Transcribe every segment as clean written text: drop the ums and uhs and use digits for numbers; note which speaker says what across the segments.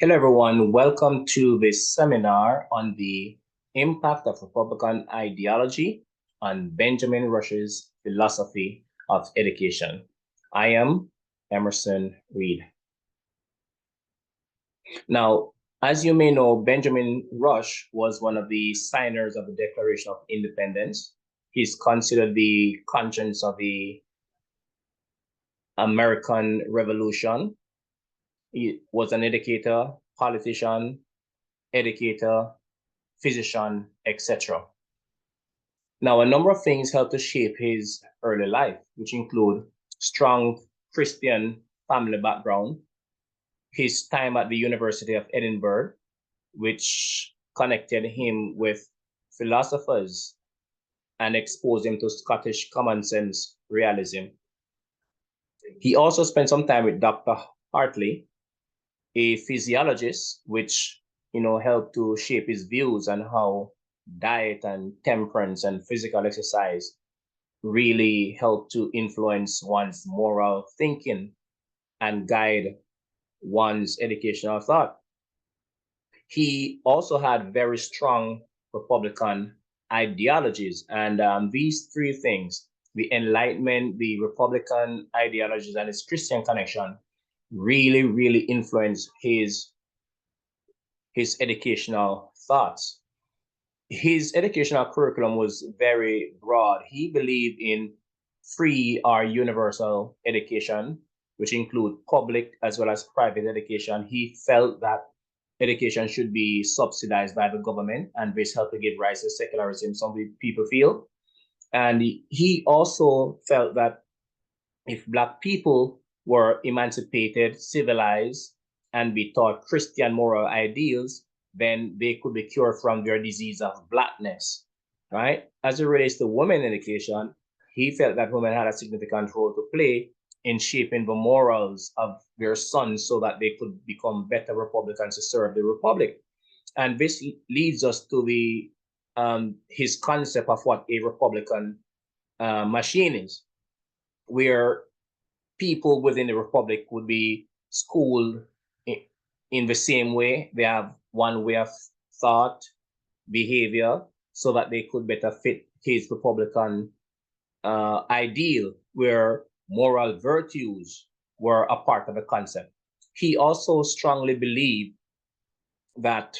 Speaker 1: Hello, everyone. Welcome to this seminar on the impact of Republican ideology on Benjamin Rush's philosophy of education. I am Emerson Reed. Now, as you may know, Benjamin Rush was one of the signers of the Declaration of Independence. He's considered the conscience of the American Revolution. He was an educator, politician, educator, physician, etc. Now, a number of things helped to shape his early life, which include strong Christian family background, his time at the University of Edinburgh, which connected him with philosophers and exposed him to Scottish common sense realism. He also spent some time with Dr. Hartley, a physiologist, which helped to shape his views on how diet and temperance and physical exercise really help to influence one's moral thinking and guide one's educational thought. He also had very strong Republican ideologies, and these three things, the Enlightenment, the Republican ideologies, and his Christian connection, really influenced his educational thoughts. His educational curriculum was very broad. He believed in free or universal education, which include public as well as private education. He felt that education should be subsidized by the government, and this helped to give rise to secularism, some people feel. And he also felt that if Black people were emancipated, civilized, and be taught Christian moral ideals, then they could be cured from their disease of Blackness, right? As it relates to women education, he felt that women had a significant role to play in shaping the morals of their sons so that they could become better Republicans to serve the Republic. And this leads us to the his concept of what a Republican machine is, where people within the republic would be schooled in the same way. They have one way of thought, behavior, so that they could better fit his republican ideal, where moral virtues were a part of the concept. He also strongly believed that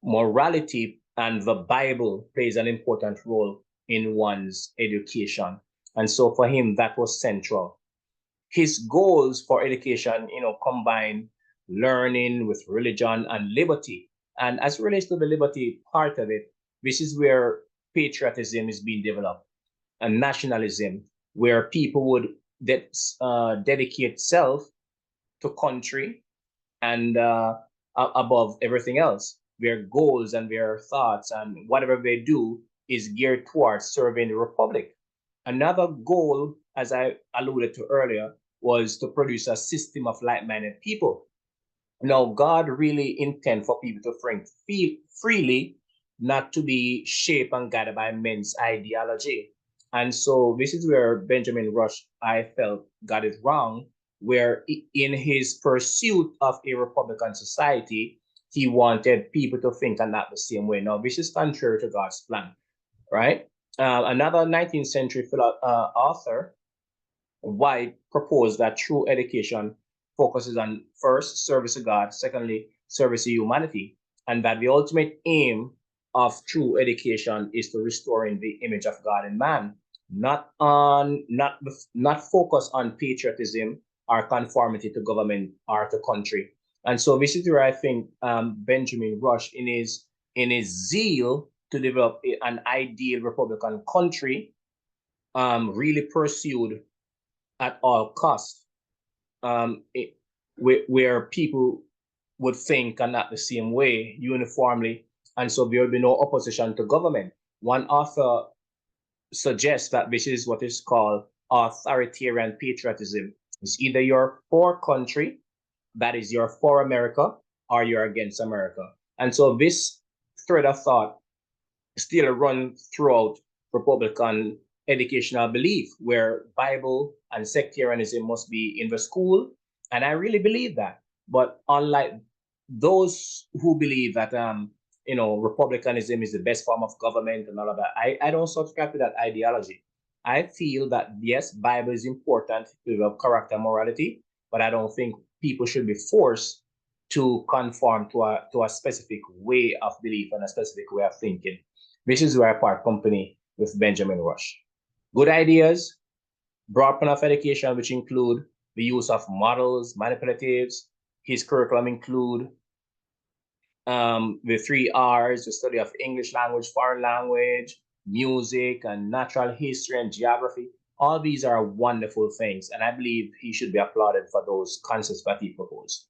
Speaker 1: morality and the Bible plays an important role in one's education. And so for him, that was central. His goals for education, combine learning with religion and liberty. And as it relates to the liberty part of it, this is where patriotism is being developed, and nationalism, where people would dedicate self to country and above everything else. Their goals and their thoughts and whatever they do is geared towards serving the republic. Another goal, as I alluded to earlier, was to produce a system of like-minded people. Now, God really intends for people to think freely, not to be shaped and guided by men's ideology. And so this is where Benjamin Rush, I felt, got it wrong, where in his pursuit of a Republican society, he wanted people to think and act the same way. Now, this is contrary to God's plan, right? Another 19th century author, White, proposed that true education focuses on first, service to God, secondly, service to humanity, and that the ultimate aim of true education is to restoring the image of God in man, not focus on patriotism or conformity to government or to country. And so this is where I think Benjamin Rush, in his zeal to develop an ideal Republican country, really pursued at all costs, where people would think and act the same way uniformly, and so there would be no opposition to government. One author suggests that this is what is called authoritarian patriotism. It's either you're for country, that is, you're for America, or you're against America. And so this thread of thought still run throughout Republican educational belief, where Bible and sectarianism must be in the school. And I really believe that. But unlike those who believe that republicanism is the best form of government and all of that, I don't subscribe to that ideology. I feel that yes, Bible is important to develop character morality, but I don't think people should be forced to conform to a specific way of belief and a specific way of thinking. This is where I part company with Benjamin Rush. Good ideas, broad plan of education, which include the use of models, manipulatives. His curriculum include the three R's, the study of English language, foreign language, music, and natural history and geography. All these are wonderful things, and I believe he should be applauded for those concepts that he proposed.